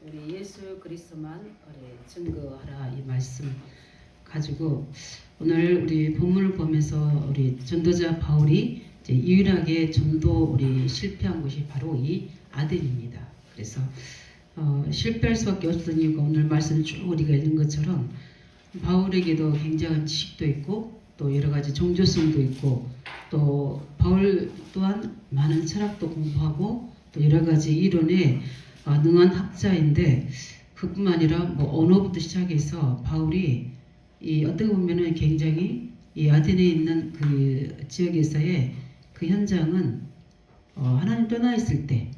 우리 예수 그리스도만 우리 증거하라 이 말씀 가지고 오늘 우리 본문을 보면서 우리 전도자 바울이 이제 유일하게 전도 우리 실패한 곳이 바로 이 아덴입니다. 그래서 실패할 수밖에 없었던 이유가 오늘 말씀 쭉 우리가 읽은 것처럼 바울에게도 굉장한 지식도 있고 또 여러 가지 종교성도 있고 또 바울 또한 많은 철학도 공부하고 또 여러 가지 이론에 능한 학자인데 그뿐만 아니라 뭐 언어부터 시작해서 바울이 이 어떻게 보면은 굉장히 이 아테네에 있는 그 지역에서의 그 현장은 하나님 떠나 있을 때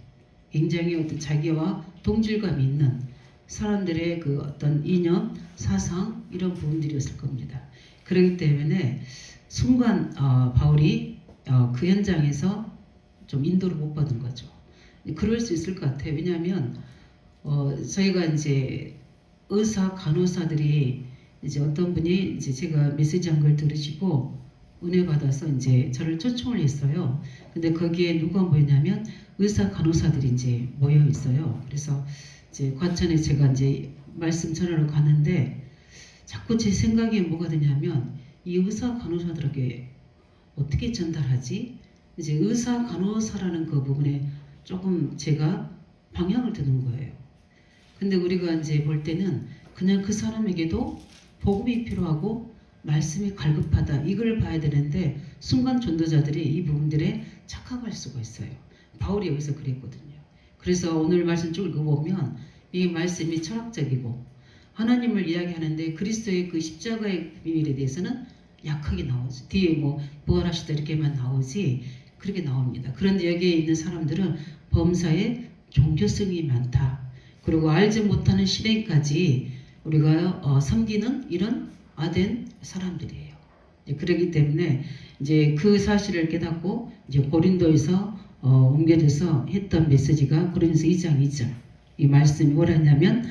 굉장히 어떤 자기와 동질감이 있는 사람들의 그 어떤 이념, 사상 이런 부분들이었을 겁니다. 그렇기 때문에 순간 바울이 그 현장에서 좀 인도를 못 받은 거죠. 그럴 수 있을 것 같아요. 왜냐하면 저희가 이제 의사, 간호사들이 이제 어떤 분이 이제 제가 메시지 한 걸 들으시고 은혜 받아서 이제 저를 초청을 했어요. 근데 거기에 누가 모였냐면 의사, 간호사들이 이제 모여 있어요. 그래서 이제 과천에 제가 이제 말씀 전하러 가는데 자꾸 제 생각에 뭐가 드냐면 이 의사, 간호사들에게 어떻게 전달하지? 이제 의사, 간호사라는 그 부분에 조금 제가 방향을 드는 거예요. 근데 우리가 이제 볼 때는 그냥 그 사람에게도 복음이 필요하고 말씀이 갈급하다 이걸 봐야 되는데 순간 전도자들이 이 부분들에 착각할 수가 있어요. 바울이 여기서 그랬거든요. 그래서 오늘 말씀 쭉 읽어보면 이 말씀이 철학적이고 하나님을 이야기하는데 그리스도의 그 십자가의 비밀에 대해서는 약하게 나오지. 뒤에 뭐 부활하시다 이렇게만 나오지 그렇게 나옵니다. 그런데 여기에 있는 사람들은 범사에 종교성이 많다. 그리고 알지 못하는 실행까지 우리가 섬기는 이런 아덴 사람들이에요. 그렇기 때문에 이제 그 사실을 깨닫고 이제 고린도에서 옮겨져서 했던 메시지가 고린도서 2장 2절 이 말씀이 뭐라냐면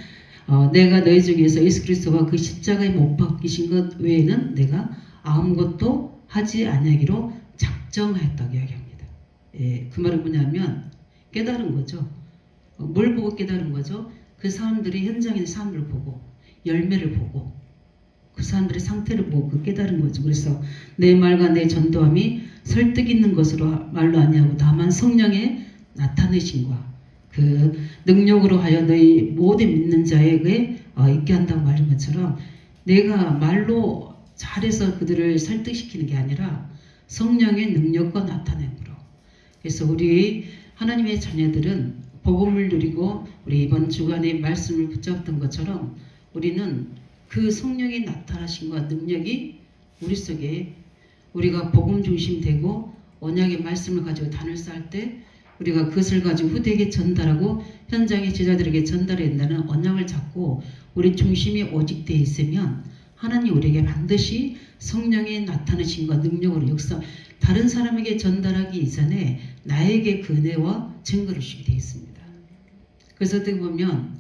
내가 너희 중에서 예수 그리스도가 그 십자가에 못 박히신 것 외에는 내가 아무것도 하지 아니하기로 작정하였다고 이야기합니다. 예, 그 말은 뭐냐면 깨달은 거죠. 뭘 보고 깨달은 거죠? 그 사람들이 현장에 있는 사람들을 보고 열매를 보고 그 사람들의 상태를 보고 그 깨달은 거죠. 그래서 내 말과 내 전도함이 설득 있는 것으로 말로 아니하고 다만 성령의 나타내심과 그 능력으로 하여 너희 모든 믿는 자에게 있게 한다고 말한 것처럼 내가 말로 잘해서 그들을 설득시키는 게 아니라 성령의 능력과 나타냄으로. 그래서 우리 하나님의 자녀들은 복음을 누리고 우리 이번 주간에 말씀을 붙잡던 것처럼 우리는 그 성령의 나타나심과 능력이 우리 속에 우리가 복음 중심 되고 언약의 말씀을 가지고 단을 쌓을 때 우리가 그것을 가지고 후대에게 전달하고 현장의 제자들에게 전달해야 된다는 언약을 잡고 우리 중심이 오직 되어 있으면 하나님 우리에게 반드시 성령의 나타나심과 능력으로 역사 다른 사람에게 전달하기 이전에 나에게 그 은혜와 증거를 주게 되어 있습니다. 그래서 어떻게 보면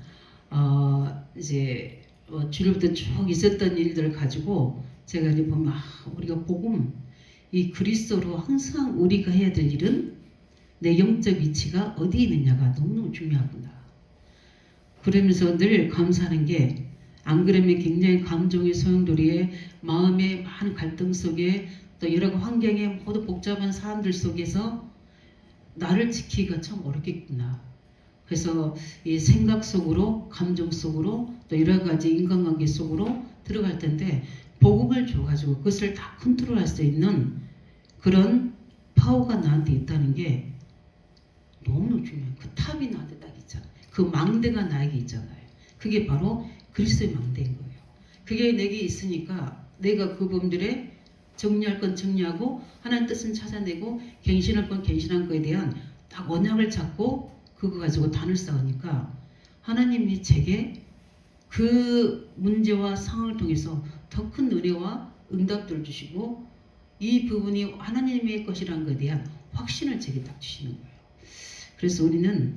이제 주일부터 쭉 있었던 일들을 가지고 제가 이제 보면 우리가 복음 이 그리스도로 항상 우리가 해야 될 일은 내 영적 위치가 어디에 있느냐가 너무너무 중요하구나. 그러면서 늘 감사하는 게 안 그러면 굉장히 감정의 소용돌이에 마음의 많은 갈등 속에 또 여러 환경에 모두 복잡한 사람들 속에서 나를 지키기가 참 어렵겠구나. 그래서 이 생각 속으로 감정 속으로 또 여러 가지 인간관계 속으로 들어갈 텐데 복음을 줘가지고 그것을 다 컨트롤할 수 있는 그런 파워가 나한테 있다는 게 너무너무 중요해요. 그 탑이 나한테 딱 있잖아요. 그 망대가 나에게 있잖아요. 그게 바로 그리스도의 망대인 거예요. 그게 내게 있으니까 내가 그 부분들에 정리할 건 정리하고 하나님 뜻은 찾아내고 갱신할 건 갱신한 거에 대한 딱 언약을 잡고 그거 가지고 단을 쌓으니까 하나님이 제게 그 문제와 상황을 통해서 더 큰 은혜와 응답들을 주시고 이 부분이 하나님의 것이라는 것에 대한 확신을 제게 딱 주시는 거예요. 그래서 우리는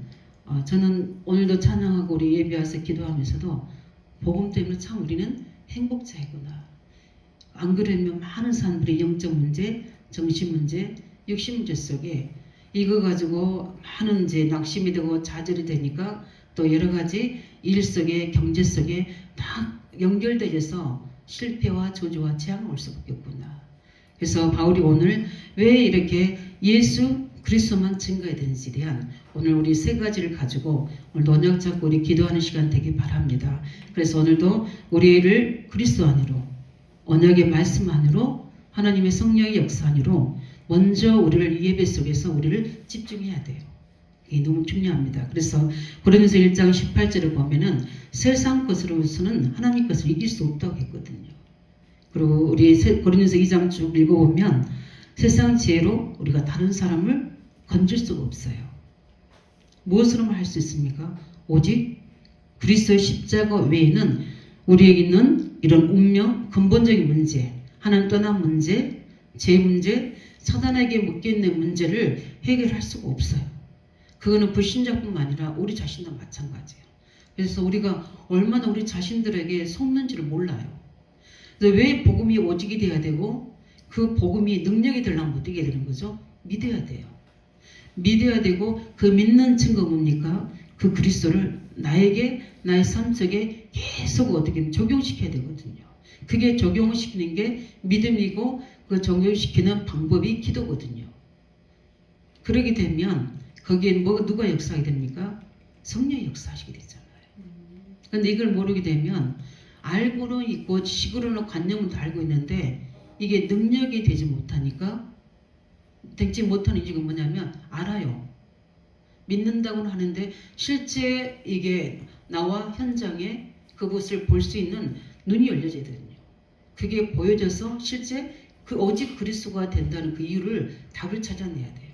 저는 오늘도 찬양하고 우리 예배 와서 기도하면서도 복음 때문에 참 우리는 행복자이구나. 안 그러면 많은 사람들이 영적 문제, 정신 문제, 육신 문제 속에 이거 가지고 많은 이제 낙심이 되고 좌절이 되니까 또 여러 가지 일 속에 경제 속에 다 연결되어서 실패와 저주와 재앙이 올 수밖에 없구나. 그래서 바울이 오늘 왜 이렇게 예수 그리스도만 증거해야 되는지에 대한 오늘 우리 세 가지를 가지고 오늘 언약 잡고 우리 기도하는 시간 되길 바랍니다. 그래서 오늘도 우리를 그리스도 안으로 언약의 말씀 안으로 하나님의 성령의 역사 안으로 먼저 우리를 이 예배 속에서 우리를 집중해야 돼요. 이게 너무 중요합니다. 그래서 고린도서 1장 18절을 보면은 세상 것으로서는 하나님 것을 이길 수 없다고 했거든요. 그리고 우리 고린도서 2장 쭉 읽어보면 세상 지혜로 우리가 다른 사람을 건질 수가 없어요. 무엇으로만 할 수 있습니까? 오직 그리스도의 십자가 외에는 우리에게 있는 이런 운명, 근본적인 문제, 하나님 떠난 문제, 제 문제, 사단에게 묶여있는 문제를 해결할 수가 없어요. 그거는 불신자뿐만 아니라 우리 자신도 마찬가지예요. 그래서 우리가 얼마나 우리 자신들에게 속는지를 몰라요. 그래서 왜 복음이 오직이 돼야 되고 그 복음이 능력이 되려면 어떻게 되는 거죠? 믿어야 돼요. 믿어야 되고 그 믿는 증거 뭡니까? 그 그리스도를 나에게 나의 삶 속에 계속 어떻게 적용시켜야 되거든요. 그게 적용을 시키는 게 믿음이고 그 적용시키는 방법이 기도거든요. 그러게 되면 거기에 누가 역사하게 됩니까? 성령이 역사하시게 되잖아요. 그런데 이걸 모르게 되면 알고는 있고 지식으로는 관념은 다 알고 있는데 이게 능력이 되지 못하니까 되지 못하는 이유가 뭐냐면 알아요. 믿는다고는 하는데 실제 이게 나와 현장에 그것을 볼 수 있는 눈이 열려져야 되거든요. 그게 보여져서 실제 그 오직 그리스도가 된다는 그 이유를 답을 찾아내야 돼요.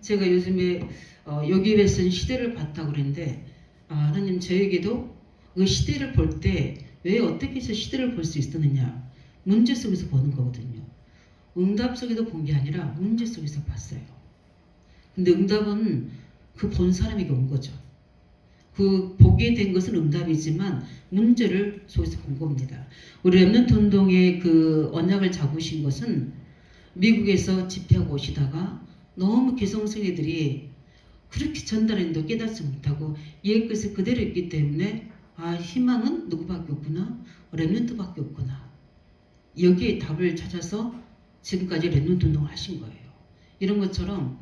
제가 요즘에 여기에서는 시대를 봤다고 그랬는데 하나님 저에게도 그 시대를 볼 때 왜 어떻게 해서 시대를 볼 수 있었느냐 문제 속에서 보는 거거든요. 응답 속에서 본 게 아니라 문제 속에서 봤어요. 근데 응답은 그 본 사람에게 온 거죠. 그 보게 된 것은 응답이지만 문제를 속에서 본 겁니다. 우리 랩넌트 운동의 그 언약을 잡으신 것은 미국에서 집회하고 오시다가 너무 기성세대들이 그렇게 전달했는데 깨닫지 못하고 옛것을 그대로 있기 때문에 희망은 누구밖에 없구나. 랩넌트밖에 없구나. 여기에 답을 찾아서 지금까지 랩넌트 운동을 하신 거예요. 이런 것처럼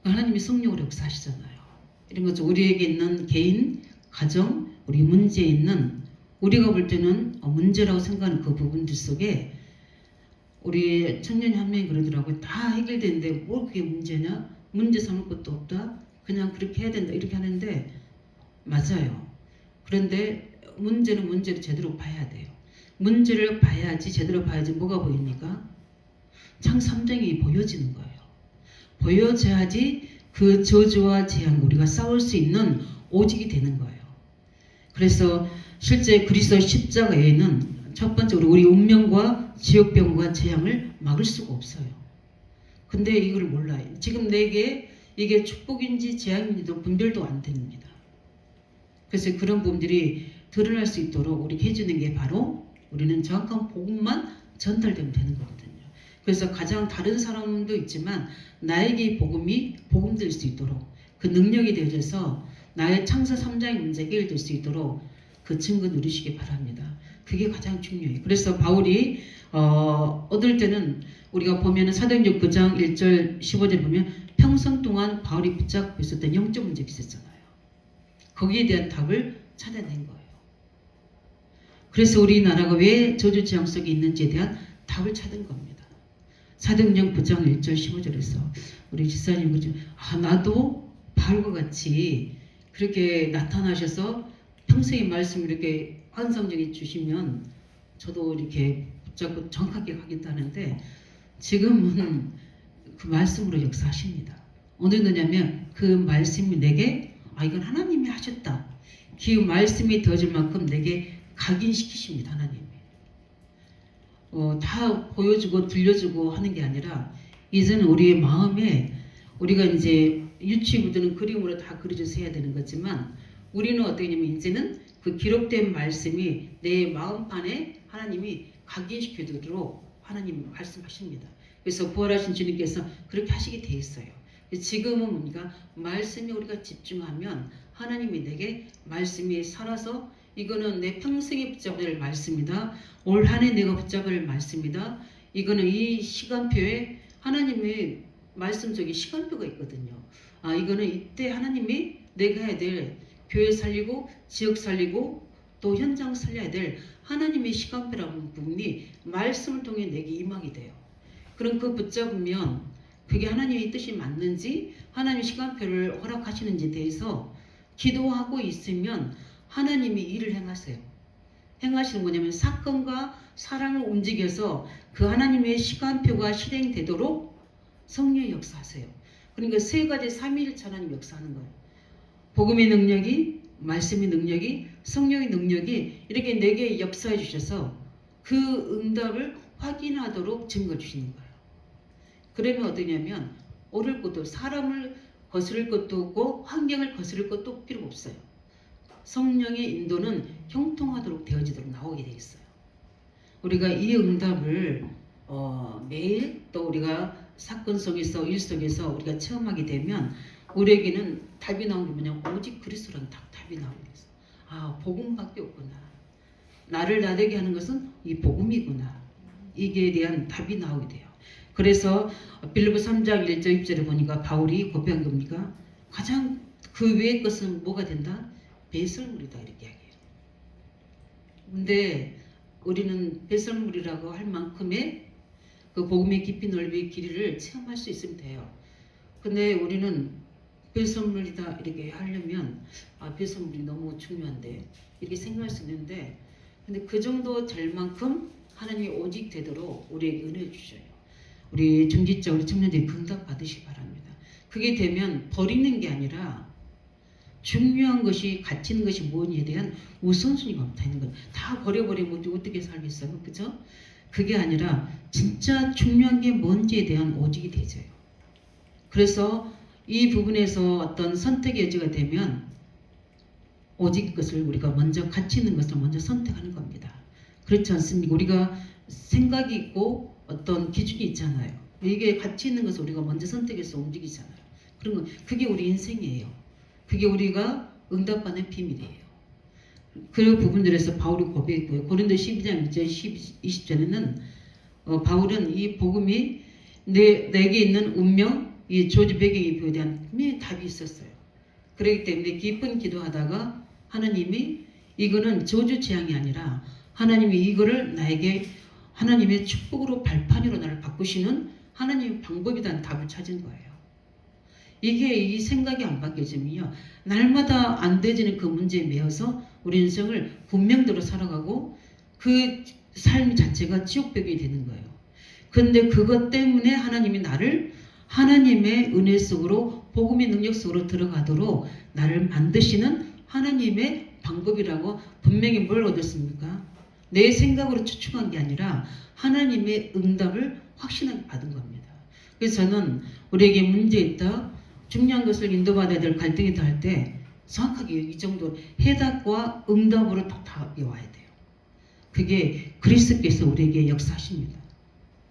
하나님이 성령으로 역사하시잖아요. 이런 것처럼 우리에게 있는 개인, 가정, 우리 문제에 있는 우리가 볼 때는 문제라고 생각하는 그 부분들 속에 우리 청년이 한 명이 그러더라고요. 다 해결되는데 뭘 그게 문제냐? 문제 삼을 것도 없다. 그냥 그렇게 해야 된다. 이렇게 하는데 맞아요. 그런데 문제는 문제를 제대로 봐야 돼요. 문제를 봐야지 제대로 봐야지 뭐가 보입니까? 창 3장이 보여지는 거예요. 보여져야지 그 저주와 재앙과 우리가 싸울 수 있는 오직이 되는 거예요. 그래서 실제 그리스도 십자가에는 첫 번째로 우리 운명과 지옥병과 재앙을 막을 수가 없어요. 근데 이걸 몰라요. 지금 내게 이게 축복인지 재앙인지도 분별도 안 됩니다. 그래서 그런 부분들이 드러날 수 있도록 우리 해주는 게 바로 우리는 정확한 복음만 전달되면 되는 거거든요. 그래서 가장 다른 사람도 있지만 나에게 복음이 복음될 수 있도록 그 능력이 되어져서 나의 창세 3장의 문제가 해결될 수 있도록 그 증거 누리시기 바랍니다. 그게 가장 중요해요. 그래서 바울이 얻을 때는 우리가 보면 사도행전 9장 1절 15절 보면 평생 동안 바울이 붙잡고 있었던 영적 문제가 있었잖아요. 거기에 대한 답을 찾아낸 거예요. 그래서 우리나라가 왜 저주 재앙 속에 있는지에 대한 답을 찾은 겁니다. 사도행전 9장 1절 15절에서 우리 집사님 그죠? 나도 바울과 같이 그렇게 나타나셔서 평생의 말씀을 이렇게 환상적이 주시면 저도 이렇게 붙잡고 정확하게 가겠다는데 지금은 그 말씀으로 역사하십니다. 어느 정도냐면 그 말씀이 내게 이건 하나님이 하셨다. 그 말씀이 되어질 만큼 내게 각인시키십니다. 하나님이. 다 보여주고 들려주고 하는 게 아니라 이제는 우리의 마음에 우리가 이제 유치부들은 그림으로 다 그려져서 해야 되는 거지만 우리는 어떻게 하냐면 이제는 그 기록된 말씀이 내 마음판에 하나님이 각인시켜두도록 하나님 말씀하십니다. 그래서 부활하신 주님께서 그렇게 하시게 돼 있어요. 지금은 뭡니까? 말씀에 우리가 집중하면 하나님이 내게 말씀이 살아서 이거는 내 평생에 붙잡아야 될 말씀이다. 올 한 해 내가 붙잡아야 될 말씀이다. 이거는 이 시간표에 하나님의 말씀 속에 시간표가 있거든요. 아, 이거는 이때 하나님이 내가 해야 될 교회 살리고 지역 살리고 또 현장 살려야 될 하나님의 시간표라는 부분이 말씀을 통해 내게 임하게 돼요. 그럼 그 붙잡으면 그게 하나님의 뜻이 맞는지 하나님의 시간표를 허락하시는지에 대해서 기도하고 있으면 하나님이 일을 행하세요. 행하시는 뭐냐면 사건과 사람을 움직여서 그 하나님의 시간표가 실행되도록 성령의 역사하세요. 그러니까 세 가지 삼위일체 하나님 역사하는 거예요. 복음의 능력이, 말씀의 능력이, 성령의 능력이 이렇게 내게 역사해 주셔서 그 응답을 확인하도록 증거 주시는 거예요. 그러면 어떠냐면 오를 것도 사람을 거스를 것도 없고 환경을 거스를 것도 필요 없어요. 성령의 인도는 형통하도록 되어지도록 나오게 돼 있어요. 우리가 이 응답을 매일 또 우리가 사건 속에서 일 속에서 우리가 체험하게 되면 우리에게는 답이 나온 게 뭐냐? 오직 그리스도라는 답이 나오게 됐어. 아, 복음밖에 없구나. 나를 나되게 하는 것은 이 복음이구나. 이게 대한 답이 나오게 돼요. 그래서 빌립보 3장 1절 2절에 보니까 바울이 고백한 겁니까? 가장 그 외의 것은 뭐가 된다? 배설물이다 이렇게 이야기해요. 근데 우리는 배설물이라고 할 만큼의 그 복음의 깊이 넓이 길이를 체험할 수 있으면 돼요. 근데 우리는 배설물이다 이렇게 하려면 아, 배설물이 너무 중요한데 이렇게 생각할 수 있는데 근데 그 정도 될 만큼 하나님이 오직 되도록 우리에게 은혜 주셔요. 우리 중직자 우리 청년들이 응답 받으시기 바랍니다. 그게 되면 버리는 게 아니라 중요한 것이 가치 있는 것이 무엇인지에 대한 우선순위가 없다는 거예요. 다 버려버리면 어떻게 살겠어요? 그죠? 그게 아니라 진짜 중요한 게 뭔지에 대한 오직이 되져요. 그래서 이 부분에서 어떤 선택의 여지가 되면 오직 것을 우리가 먼저 가치 있는 것을 먼저 선택하는 겁니다. 그렇지 않습니까? 우리가 생각이 있고 어떤 기준이 있잖아요. 이게 가치 있는 것을 우리가 먼저 선택해서 움직이잖아요. 그런 거 그게 우리 인생이에요. 그게 우리가 응답받는 비밀이에요. 그 부분들에서 바울이 고백했고요. 고린도 12장 20절에는 바울은 이 복음이 내게 있는 운명, 이 조지 배경에 대한 분명히 답이 있었어요. 그렇기 때문에 깊은 기도하다가 하나님이 이거는 저주 재앙이 아니라 하나님이 이거를 나에게 하나님의 축복으로 발판으로 나를 바꾸시는 하나님의 방법이라는 답을 찾은 거예요. 이게 이 생각이 안 바뀌어지면요. 날마다 안 되지는 그 문제에 매여서 우리 인생을 군명대로 살아가고 그 삶 자체가 지옥벽이 되는 거예요. 그런데 그것 때문에 하나님이 나를 하나님의 은혜 속으로 복음의 능력 속으로 들어가도록 나를 만드시는 하나님의 방법이라고 분명히 뭘 얻었습니까? 내 생각으로 추측한 게 아니라 하나님의 응답을 확신하게 받은 겁니다. 그래서 저는 우리에게 문제 있다, 중요한 것을 인도받아야 될 갈등이 있다 할 때 정확하게 이 정도 해답과 응답으로 딱 답이 와야 돼요. 그게 그리스도께서 우리에게 역사하십니다.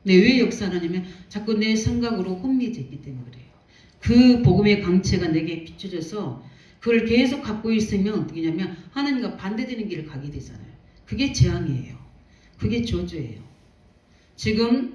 왜 역사하냐면 자꾸 내 생각으로 혼미해져 있기 때문에 그래요. 그 복음의 강체가 내게 비춰져서 그걸 계속 갖고 있으면 어떻게 냐면 하나님과 반대되는 길을 가게 되잖아요. 그게 재앙이에요. 그게 저주예요. 지금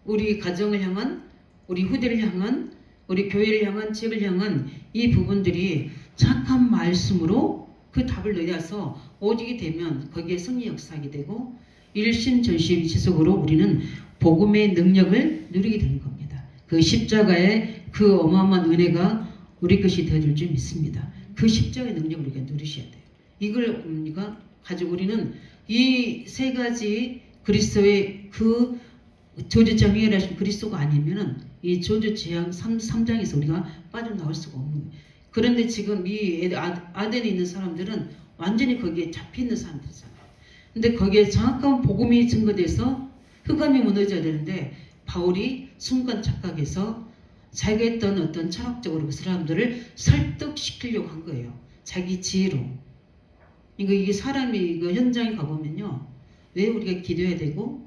우리 가정을 향한, 우리 후대를 향한, 우리 교회를 향한, 지역을 향한 이 부분들이 착한 말씀으로 그 답을 내려서 오직이 되면 거기에 승리 역사하게 되고 일심전심 지속으로 우리는 복음의 능력을 누리게 되는 겁니다. 그 십자가의 그 어마어마한 은혜가 우리 것이 되어줄 줄 믿습니다. 그 십자가의 능력을 우리가 누리셔야 돼요. 이걸 우리가 가지고 우리는 이 세 가지 그리스도의 그 저주장 해결하신 그리스도가 아니면은 이 저주재앙 3장에서 우리가 빠져나올 수가 없는 거예요. 그런데 지금 이 아덴에 있는 사람들은 완전히 거기에 잡혀있는 사람들이잖아요. 근데 거기에 정확한 복음이 증거돼서 흑암이 무너져야 되는데 바울이 순간 착각해서 자기가 했던 어떤 철학적으로 그 사람들을 설득시키려고 한 거예요. 자기 지혜로. 이게 사람이 이거 현장에 가보면요. 왜 우리가 기도해야 되고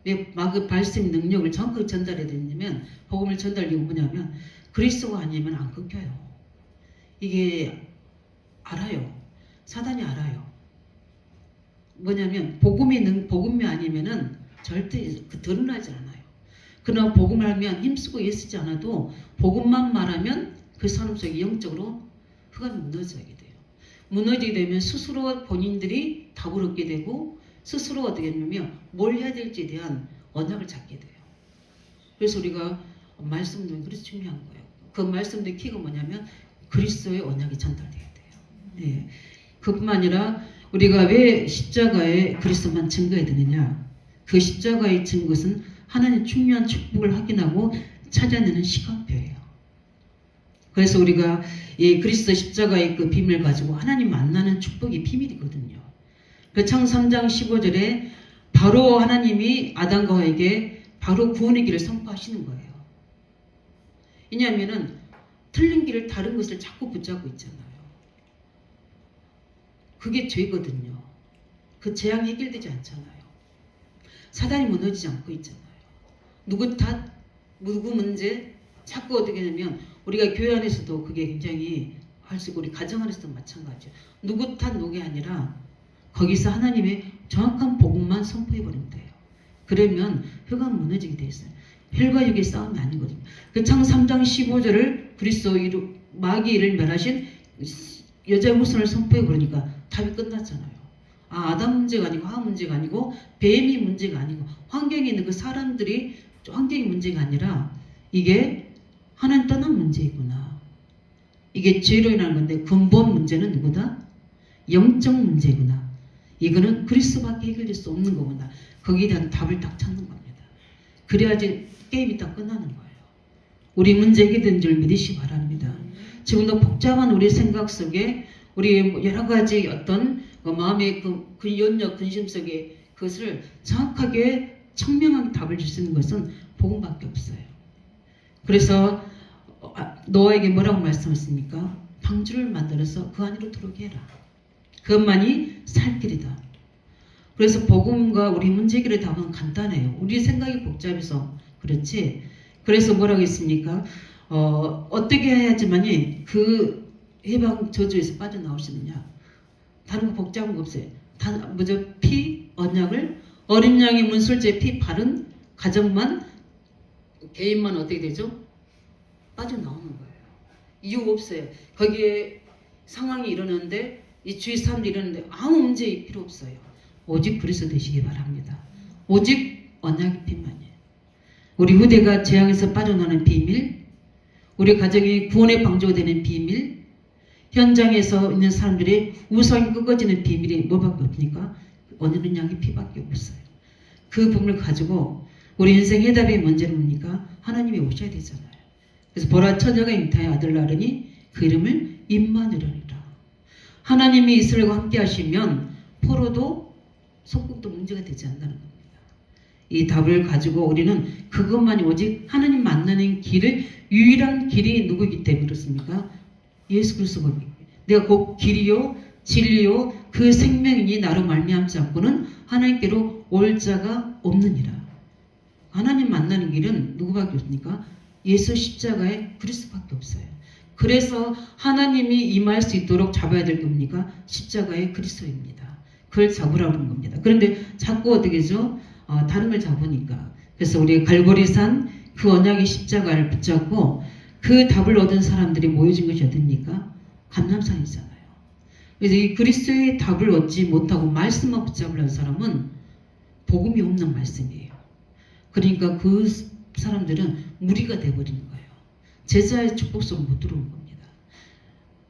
왜 말씀의 능력을 정확하게 전달해야 되냐면 복음을 전달하려고 뭐냐면 그리스도가 아니면 안 끊겨요. 이게 알아요. 사단이 알아요. 뭐냐면 복음이 아니면은 절대 드러나지 않아요. 그러나 복음을 하면 힘쓰고 애쓰지 않아도 복음만 말하면 그 사람 속에 영적으로 흑암이 무너지게 돼요. 무너지게 되면 스스로 본인들이 답을 얻게 되고 스스로 어떻게 되냐면 뭘 해야 될지에 대한 언약을 잡게 돼요. 그래서 우리가 말씀도 그래서 중요한 거예요. 그 말씀의 키가 뭐냐면 그리스도의 언약이 전달돼야 돼요. 네. 그뿐만 아니라 우리가 왜 십자가에 그리스도만 증거해야 되느냐? 그 십자가의 증거는 하나님의 중요한 축복을 확인하고 찾아내는 시간표예요. 그래서 우리가 이 그리스도 십자가의 그 비밀을 가지고 하나님 만나는 축복이 비밀이거든요. 그 창세기 3장 15절에 바로 하나님이 아담과 하와에게 바로 구원의 길을 선포하시는 거예요. 왜냐하면은 틀린 길을 다른 것을 자꾸 붙잡고 있잖아요. 그게 죄거든요. 그 재앙이 해결되지 않잖아요. 사단이 무너지지 않고 있잖아요. 누구 탓, 누구 문제, 자꾸 어떻게 되면 우리가 교회 안에서도 그게 굉장히 할 수 있고 우리 가정 안에서도 마찬가지예요. 누구 탓, 누구게 아니라 거기서 하나님의 정확한 복음만 선포해버리면 돼요. 그러면 혀가 무너지게 돼 있어요. 혈과 육의 싸움이 아니거든요. 그 창세기 3장 15절을 그리스도 마귀를 멸하신 여자의 후손을 선포해버리니까 답이 끝났잖아요. 아담 문제가 아니고 하와 문제가 아니고 뱀이 문제가 아니고 환경에 있는 그 사람들이 환경이 문제가 아니라 이게 하나님 떠난 문제이구나. 이게 죄로 인한 건데 근본 문제는 누구다? 영적 문제구나. 이거는 그리스도밖에 해결될 수 없는 거구나. 거기에 대한 답을 딱 찾는 겁니다. 그래야지 게임이 딱 끝나는 거예요. 우리 문제 해결된 줄 믿으시기 바랍니다. 지금도 복잡한 우리 생각 속에 우리 여러 가지 어떤 마음의 그 연력, 근심 속에 그것을 정확하게 청명하게 답을 줄 수 있는 것은 복음밖에 없어요. 그래서 노아에게 뭐라고 말씀했습니까? 방주를 만들어서 그 안으로 들어오게 해라. 그것만이 살 길이다. 그래서 복음과 우리 문제 해결의 답은 간단해요. 우리 생각이 복잡해서 그렇지. 그래서 뭐라고 했습니까? 어떻게 해야지만이 그 해방 저주에서 빠져나오시느냐. 다른 거 복잡한 거 없어요. 피, 언약을 어린 양의 문술제 피 바른 가정만 개인만 어떻게 되죠? 빠져나오는 거예요. 이유가 없어요. 거기에 상황이 일어나는데 이 주위 사람들이 일어나는데 아무 문제 필요 없어요. 오직 그리스도 되시기 바랍니다. 오직 언약의 피만이에요. 우리 후대가 재앙에서 빠져나오는 비밀, 우리 가정이 구원의 방주가 되는 비밀, 현장에서 있는 사람들의 우상이 꺾어지는 비밀이 뭐밖에 없습니까? 원하는 양의 피밖에 없어요. 그 부분을 가지고 우리 인생 해답의 문제는 뭡니까? 하나님이 오셔야 되잖아요. 그래서 보라 처녀가 잉타의 아들 낳으니 그 이름을 임마누엘이라. 하나님이 이스라엘과 함께 하시면 포로도 속국도 문제가 되지 않는다는 겁니다. 이 답을 가지고 우리는 그것만이 오직 하나님 만나는 길을 유일한 길이 누구이기 때문에 그렇습니까? 예수 그리스도. 내가 곧 길이요 진리요 그 생명이니 나로 말미암지 않고는 하나님께로 올 자가 없느니라. 하나님 만나는 길은 누구밖에 없습니까? 예수 십자가에 그리스도밖에 없어요. 그래서 하나님이 임할 수 있도록 잡아야 될 겁니까? 십자가의 그리스도입니다. 그걸 잡으라고 하는 겁니다. 그런데 자꾸 어떻게 하죠? 다른 걸 잡으니까. 그래서 우리 갈보리산 그 언약의 십자가를 붙잡고 그 답을 얻은 사람들이 모여진 것이 어딥니까? 감람산이잖아요. 그래서 이 그리스도의 답을 얻지 못하고 말씀만 붙잡으려는 사람은 복음이 없는 말씀이에요. 그러니까 그 사람들은 무리가 되어버리는 거예요. 제자의 축복 속으로 못 들어온 겁니다.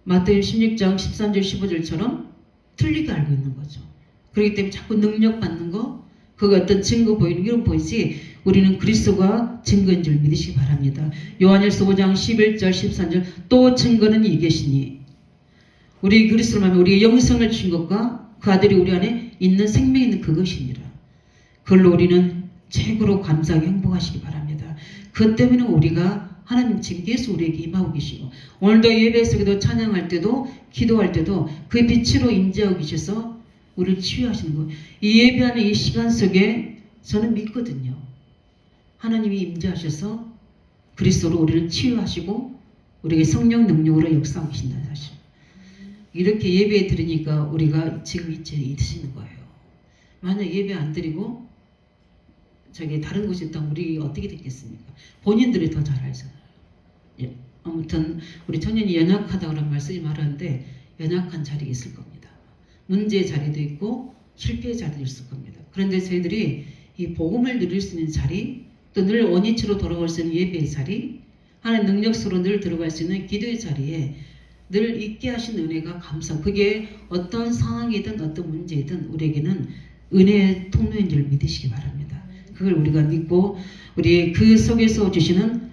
마태복음 16장 13절 15절처럼 틀리게 알고 있는 거죠. 그렇기 때문에 자꾸 능력 받는 거, 그거 어떤 증거 보이는 이런 보이지 우리는 그리스도가 증거인 줄 믿으시기 바랍니다. 요한일서 5장 11절 13절 또 증거는 이 계시니 우리 그리스도를 만나면 우리의 영생을 주신 것과 그 아들이 우리 안에 있는 생명이 있는 그것이니라. 그걸로 우리는 최고로 감사하게 행복하시기 바랍니다. 그것 때문에 우리가 하나님 지금 계속 우리에게 임하고 계시고 오늘도 예배 속에도 찬양할 때도 기도할 때도 그 빛으로 임재하고 계셔서 우리를 치유하시는 거예요. 이 예배하는 이 시간 속에 저는 믿거든요. 하나님이 임재하셔서 그리스도로 우리를 치유하시고 우리에게 성령 능력으로 역사하고 계신다는 사실. 이렇게 예배 드리니까 우리가 지금 있으시는 거예요. 만약 예배 안 드리고 저기 다른 곳에 있다면 우리 어떻게 됐겠습니까? 본인들이 더 잘 알잖아요. 예, 아무튼 우리 청년이 연약하다고 그런 말 쓰지 말았는데 연약한 자리가 있을 겁니다. 문제의 자리도 있고 실패의 자리도 있을 겁니다. 그런데 저희들이 이 복음을 누릴 수 있는 자리, 또 늘 원위치로 돌아올 수 있는 예배의 자리, 하나님 능력으로 늘 들어갈 수 있는 기도의 자리에 늘 있게 하신 은혜가 감사. 그게 어떤 상황이든 어떤 문제이든 우리에게는 은혜의 통로인 줄 믿으시기 바랍니다. 그걸 우리가 믿고 우리 그 속에서 주시는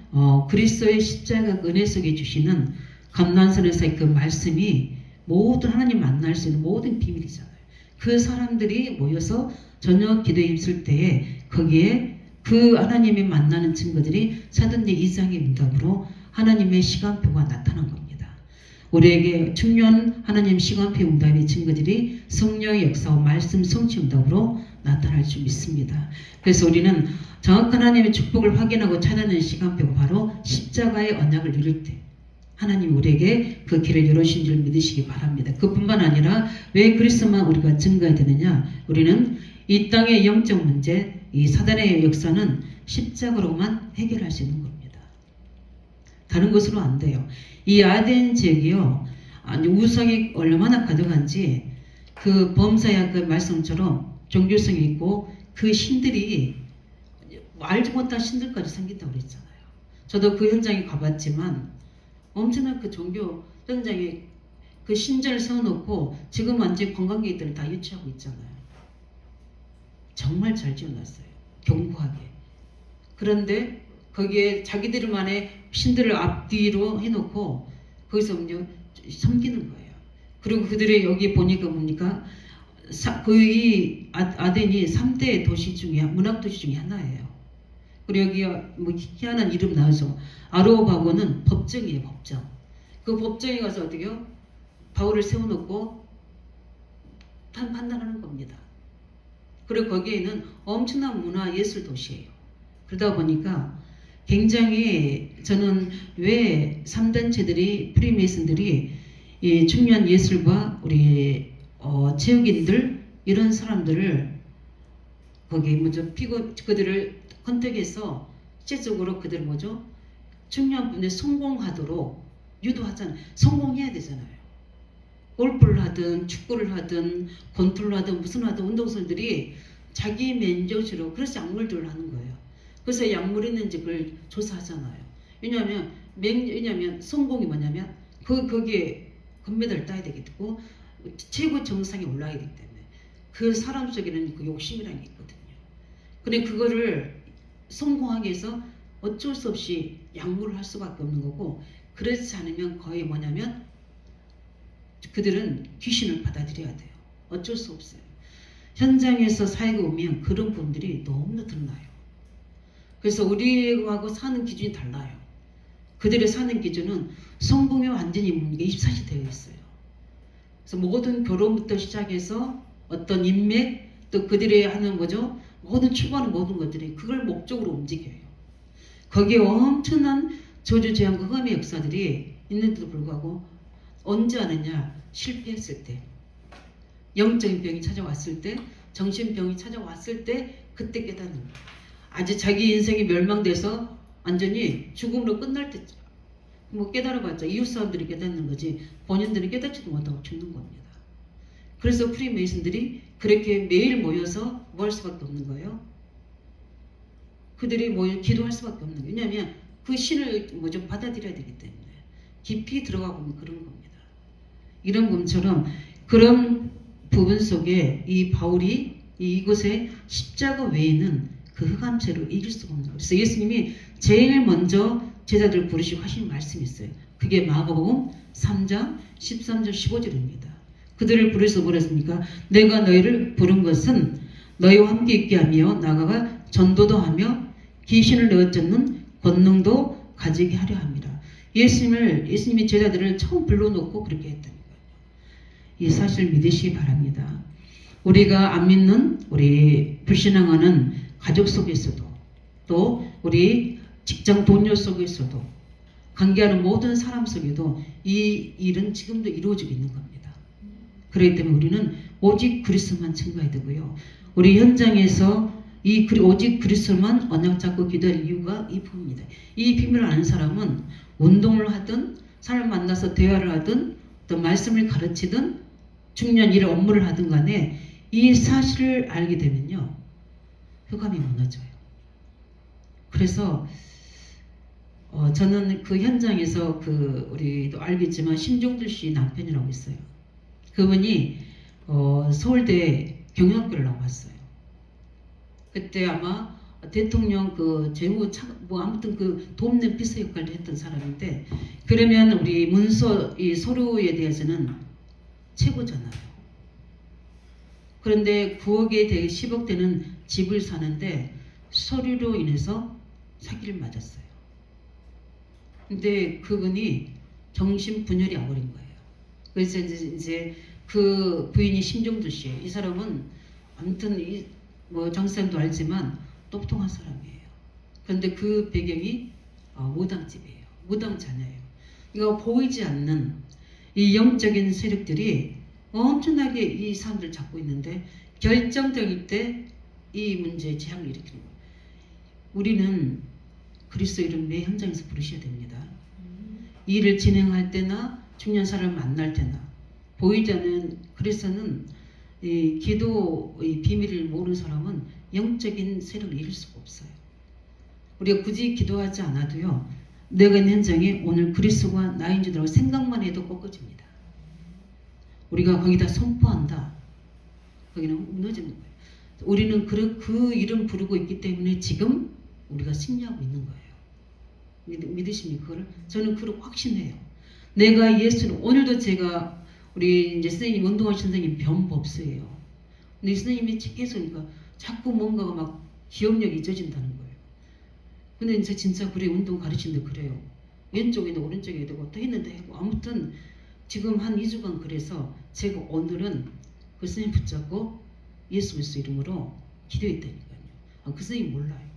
그리스도의 십자가 은혜 속에 주시는 감난선에서의 그 말씀이 모든 하나님 만날 수 있는 모든 비밀이잖아요. 그 사람들이 모여서 저녁 기도에 힘쓸 때에 거기에 그 하나님이 만나는 증거들이 사도행전 2장의 응답으로 하나님의 시간표가 나타난 겁니다. 우리에게 중요한 하나님 시간표 응답의 증거들이 성령의 역사와 말씀 성취 응답으로 나타날 줄 믿습니다. 그래서 우리는 정확한 하나님의 축복을 확인하고 찾아내는 시간표가 바로 십자가의 언약을 누릴 때 하나님 우리에게 그 길을 열어주신 줄 믿으시기 바랍니다. 그뿐만 아니라 왜 그리스도만 우리가 증거해야 되느냐? 우리는 이 땅의 영적 문제, 이 사단의 역사는 십자가로만 해결할 수 있는 겁니다. 다른 것으로 안 돼요. 이 아덴 지역이요, 아니 우상이 얼마나 가득한지 그 범사야 그 말씀처럼 종교성이 있고 그 신들이 알지 못한 신들까지 생긴다고 그랬잖아요. 저도 그 현장에 가봤지만 엄청난 그 종교 현장에 그 신전을 세워놓고 지금 완전 관광객들을 다 유치하고 있잖아요. 정말 잘 지어놨어요. 견고하게. 그런데 거기에 자기들만의 신들을 앞뒤로 해놓고 거기서 섬기는 거예요. 그리고 그들의 여기 보니까 뭡니까? 이 아덴이 3대 도시 중에 문학 도시 중에 하나예요. 그리고 여기 뭐 희한한 이름 나와서 아르오바고는 법정이에요. 법정. 그 법정에 가서 어떻게요? 바울을 세워놓고 판단하는 겁니다. 그리고 거기에는 엄청난 문화 예술 도시예요. 그러다 보니까 굉장히 저는 왜 3단체들이 프리메이슨들이 이 중요한 예술과 우리 체육인들 이런 사람들을 거기 그들을 컨택해서 실제적으로 그들 중요한 분에 성공하도록 유도하잖아요. 성공해야 되잖아요. 골프를 하든 축구를 하든 권투를 하든 무슨 하든 운동선수들이 자기 맨조시로 그래서 약물들을 하는 거예요. 그래서 약물이 있는지 그걸 조사하잖아요. 왜냐하면 성공이 뭐냐면 거기에 금메달을 따야 되겠고 최고 정상에 올라야 되기 때문에 그 사람 속에는 그 욕심이라는 게 있거든요. 근데 그거를 성공하기 위해서 어쩔 수 없이 약물을 할 수밖에 없는 거고 그렇지 않으면 거의 그들은 귀신을 받아들여야 돼요. 어쩔 수 없어요. 현장에서 사회가 오면 그런 부분들이 너무나 드러나요. 그래서 우리하고 사는 기준이 달라요. 그들의 사는 기준은 성공에 완전히 24시 되어 있어요. 그래서 모든 결혼부터 시작해서 어떤 인맥 또 그들이 하는 모든 추구하는 모든 것들이 그걸 목적으로 움직여요. 거기에 엄청난 저주재앙과 흑암의 역사들이 있는데도 불구하고 언제 하느냐? 실패했을 때, 영적인 병이 찾아왔을 때, 정신병이 찾아왔을 때 그때 깨닫는 거예요. 아직 자기 인생이 멸망돼서 완전히 죽음으로 끝날 때 깨달아봤자 이웃 사람들이 깨닫는 거지 본인들은 깨닫지도 못하고 죽는 겁니다. 그래서 프리메이슨들이 그렇게 매일 모여서 뭐 할 수밖에 없는 거예요. 그들이 기도할 수밖에 없는 거예요. 왜냐하면 그 신을 받아들여야 되기 때문에 깊이 들어가 보면 그런 겁니다. 이런 것처럼 그런 부분 속에 이 바울이 이곳에 십자가 외에는 그 흑암체로 이길 수가 없는 거예요. 그래서 예수님이 제일 먼저 제자들을 부르시고 하신 말씀이 있어요. 그게 마가복음 3장 13절 15절입니다. 그들을 부르셔서 뭐랬습니까? 내가 너희를 부른 것은 너희와 함께 있게 하며 나아가 전도도 하며 귀신을 내어쫓는 권능도 가지게 하려 합니다. 예수님이 제자들을 처음 불러놓고 그렇게 했다는 거예요. 이 사실을 믿으시기 바랍니다. 우리가 안 믿는 우리 불신앙하는 가족 속에서도 또 우리 직장 동료 속에서도 관계하는 모든 사람 속에도 이 일은 지금도 이루어지고 있는 겁니다. 그렇기 때문에 우리는 오직 그리스도만 증거해야 되고요. 우리 현장에서 오직 그리스도만 언약 잡고 기도할 이유가 이 부분입니다. 이 비밀을 아는 사람은 운동을 하든 사람 만나서 대화를 하든 또 말씀을 가르치든 중요한 일을 업무를 하든 간에 이 사실을 알게 되면요. 흑암이 무너져요. 그래서 저는 그 현장에서 우리도 알겠지만 심종들 씨 남편이라고 있어요. 그분이 서울대 경영학교를 나왔어요. 그때 아마 대통령 뭐 아무튼 돕는 비서 역할을 했던 사람인데, 그러면 우리 문서 이 서류에 대해서는 최고잖아요. 그런데 9억에 대해 10억 되는 집을 사는데 서류로 인해서 사기를 맞았어요. 근데 그분이 정신분열이 와버린 거예요. 그래서 이제 그 부인이 심정두 씨예요. 이 사람은 아무튼 뭐 장사님도 알지만 똑똑한 사람이에요. 그런데 그 배경이 무당집이에요. 무당 자녀예요. 이거 보이지 않는 이 영적인 세력들이 엄청나게 이 사람들 잡고 있는데 결정적일 때 이 문제에 재앙을 일으키는 거예요. 우리는 그리스도 이름 매 현장에서 부르셔야 됩니다. 일을 진행할 때나 중요한 사람을 만날 때나 보이지 않는 그리스도는 이 기도의 비밀을 모르는 사람은 영적인 세력을 이룰 수가 없어요. 우리가 굳이 기도하지 않아도요. 내가 있는 현장에 오늘 그리스도가 나인 줄알고 생각만 해도 꺾어집니다. 우리가 거기다 선포한다. 거기는 무너지는 거예요. 우리는 그 이름 부르고 있기 때문에 지금 우리가 승리하고 있는 거예요. 믿으십니까? 그걸? 저는 그걸 확신해요. 내가 예수는 오늘도 제가 우리 이제 선생님 운동하신 선생님 변법수예요. 근데 선생님이 계속 그러니까 자꾸 뭔가가 막 기억력이 잊어진다는 거예요. 근데 이제 진짜 그래 운동 가르치는데 그래요. 왼쪽에도 오른쪽에도 되고 또 했는데 하고 아무튼 지금 한 2주간 그래서 제가 오늘은 그 선생님 붙잡고 예수 그리스도 이름으로 기도했다니까요. 그 선생님 몰라요.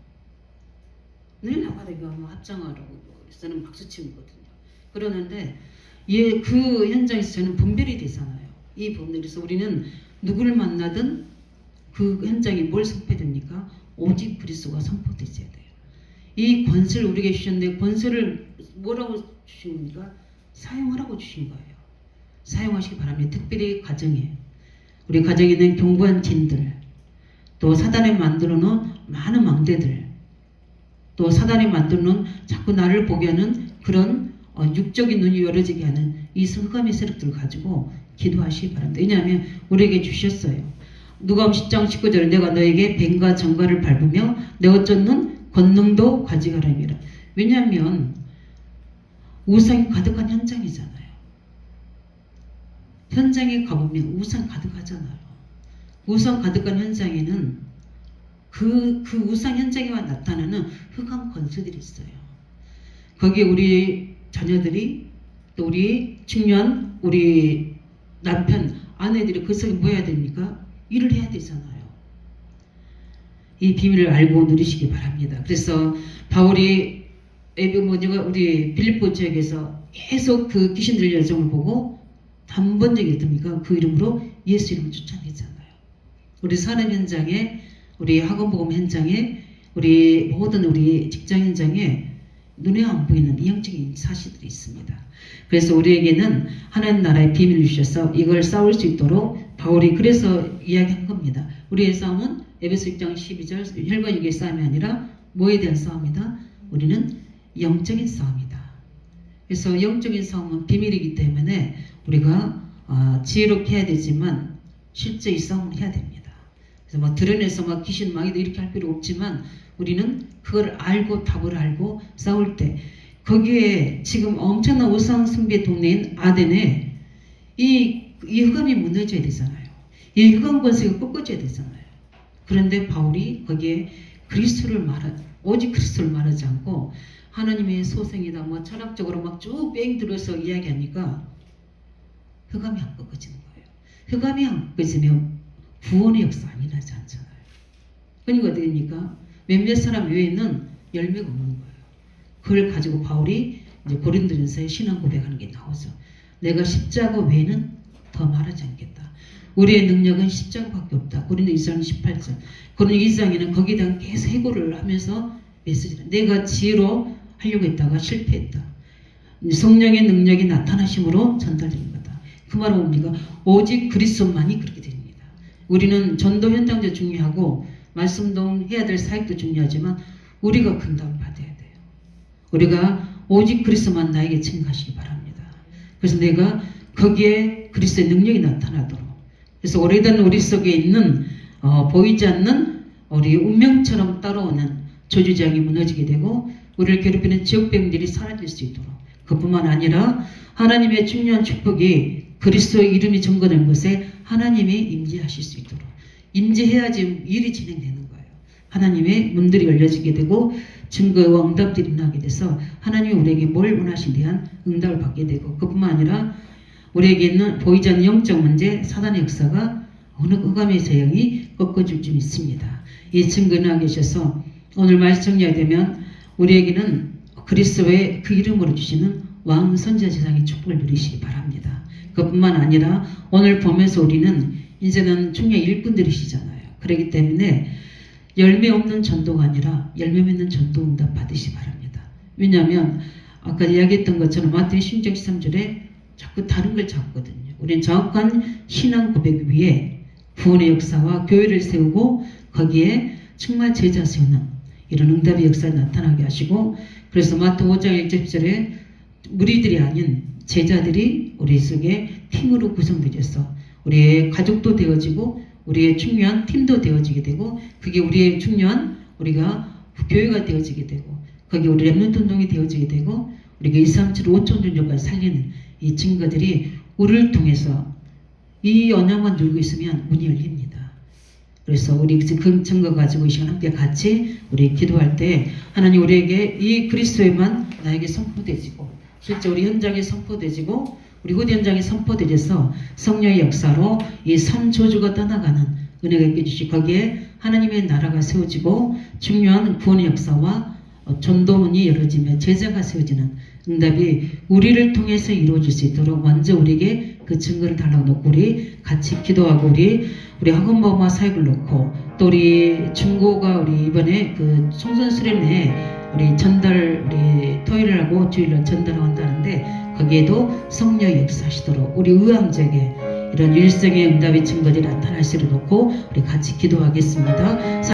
늘 나가다가 뭐 합장하라고 저는 박수치거든요. 그러는데 그 현장에서 저는 분별이 되잖아요. 이 분별에서 우리는 누구를 만나든 그 현장에 뭘 선포됩니까? 오직 그리스도가 선포되어야 돼요. 이 권세를 우리에게 주셨는데 권세를 뭐라고 주신 겁니까? 사용하라고 주신 거예요. 사용하시기 바랍니다. 특별히 가정에 우리 가정에 있는 경고한 진들, 또 사단이 만들어 놓은 많은 망대들, 또 사단이 만들어 놓은 자꾸 나를 보게 하는 그런 육적인 눈이 열어지게 하는 이 흑암의 세력들을 가지고 기도하시기 바랍니다. 왜냐하면 우리에게 주셨어요. 누가복음 10장 19절에 내가 너에게 뱀과 정갈을 밟으며 내 어쩌는 권능도 가져가라니라. 왜냐하면 우상이 가득한 현장이잖아요. 현장에 가보면 우상 가득하잖아요. 우상 가득한 현장에는 그 우상 현장에만 나타나는 흑암 권세들이 있어요. 거기에 우리 자녀들이 또 우리 중요한 우리 남편, 아내들이 그 속에 뭐 해야 됩니까? 일을 해야 되잖아요. 이 비밀을 알고 누리시기 바랍니다. 그래서 바울이 우리 빌립보 지역에서 계속 그 귀신들 여정을 보고 단번적이 듭니까? 그 이름으로 예수 이름을 쫓아내잖아요. 우리 산업 현장에, 우리 학원복음 현장에, 우리 모든 우리 직장 현장에 눈에 안 보이는 이형적인 사실들이 있습니다. 그래서 우리에게는 하나님 나라의 비밀을 주셔서 이걸 싸울 수 있도록 바울이 그래서 이야기한 겁니다. 우리의 싸움은 에베소 6장 12절 혈과 육의 싸움이 아니라 뭐에 대한 싸움이다? 우리는 영적인 싸움이다. 그래서 영적인 싸움은 비밀이기 때문에 우리가 지혜롭게 해야 되지만 실제 이 싸움을 해야 됩니다. 그래서 막 드러내서 막 귀신 망이도 이렇게 할 필요 없지만 우리는 그걸 알고 답을 알고 싸울 때 거기에 지금 엄청난 우상 숭배 동네인 아덴에 이 흑암이 무너져야 되잖아요. 이 흑암 권세가 꺾어져야 되잖아요. 그런데 바울이 거기에 오직 그리스도를 말하지 않고 하나님의 소생이다 뭐 철학적으로 막 쭉 뺑 들어서 이야기하니까 흑암이 안 꺾어지는 거예요. 흑암이 안 꺾어지면 구원의 역사 안 일어나지 않잖아요. 그러니까 어떻게 됩니까? 몇몇 사람 외에는 열매가 없는 거예요. 그걸 가지고 바울이 이제 고린도전서에 신앙 고백하는 게 나오죠. 내가 십자가 외에는 더 말하지 않겠다. 우리의 능력은 십자가밖에 없다. 고린도 2장 18절. 고린도 2장에는 거기에 대한 계속 해고를 하면서 메시지를 내가 지혜로 하려고 했다가 실패했다. 성령의 능력이 나타나심으로 전달되는 거다. 그 말은 뭡니까? 오직 그리스도만이 그렇게 됩니다. 우리는 전도 현장도 중요하고 말씀도 해야 될 사역도 중요하지만 우리가 긍휼을 받아야 돼요. 우리가 오직 그리스도만 나에게 증거하시기 바랍니다. 그래서 내가 거기에 그리스도의 능력이 나타나도록, 그래서 오래된 우리 속에 있는 보이지 않는 우리 운명처럼 따라오는 저주장이 무너지게 되고 우리를 괴롭히는 지역병들이 사라질 수 있도록, 그뿐만 아니라 하나님의 중요한 축복이 그리스도의 이름이 증거된 곳에 하나님이 임재하실 수 있도록, 임재해야지 일이 진행되는 거예요. 하나님의 문들이 열려지게 되고 증거와 응답들이 나게 돼서 하나님이 우리에게 뭘 원하신 대한 응답을 받게 되고, 그뿐만 아니라 우리에게 있는 보이지 않는 영적 문제, 사단의 역사가 어느 어감의 제형이 꺾어질 줄 믿습니다. 이 증거에 나와 계셔서 오늘 말씀 정리하게 되면 우리에게는 그리스도의 그 이름으로 주시는 왕 선지자 제사장의 축복을 누리시기 바랍니다. 그뿐만 아니라 오늘 보면서 우리는 이제는 중요한 일꾼들이시잖아요. 그렇기 때문에 열매 없는 전도가 아니라 열매 맺는 전도 응답 받으시기 바랍니다. 왜냐하면 아까 이야기했던 것처럼 마태복음 16장 13절에 자꾸 다른 걸 잡거든요. 우리는 정확한 신앙 고백 위에 구원의 역사와 교회를 세우고 거기에 정말 제자 세우는 이런 응답의 역사를 나타나게 하시고, 그래서 마태복음 5장 1절에 무리들이 아닌 제자들이 우리 속에 팀으로 구성되어서 우리의 가족도 되어지고 우리의 중요한 팀도 되어지게 되고, 그게 우리의 중요한 우리가 교회가 되어지게 되고 거기 우리 렘넌트 운동이 되어지게 되고 우리가 237 5천 종족까지 살리는 이 증거들이 우리를 통해서 이 언약만 누리고 있으면 문이 열립니다. 그래서 우리 그 증거 가지고 이 시간 함께 같이 우리 기도할 때 하나님 우리에게 이 그리스도에만 나에게 선포되지고 실제 우리 현장에 선포되지고 우리 후대 현장에 선포되어서 성령의 역사로 이 선조주가 떠나가는 은혜가 있게 주시고 거기에 하나님의 나라가 세워지고 중요한 구원의 역사와 전도문이 열어지며 제자가 세워지는 응답이 우리를 통해서 이루어질 수 있도록 먼저 우리에게 그 증거를 달라고 놓고 우리 같이 기도하고 우리 학원마마 사역을 놓고 또 우리 중고가 우리 이번에 그 총선 수련회 우리 전달 우리 토요일 하고 주일날 전달을 한다는데 거기에도 성령의 역사하시도록 우리 의왕적에 이런 일생의 응답의 증거들이 나타날 수를 놓고 우리 같이 기도하겠습니다.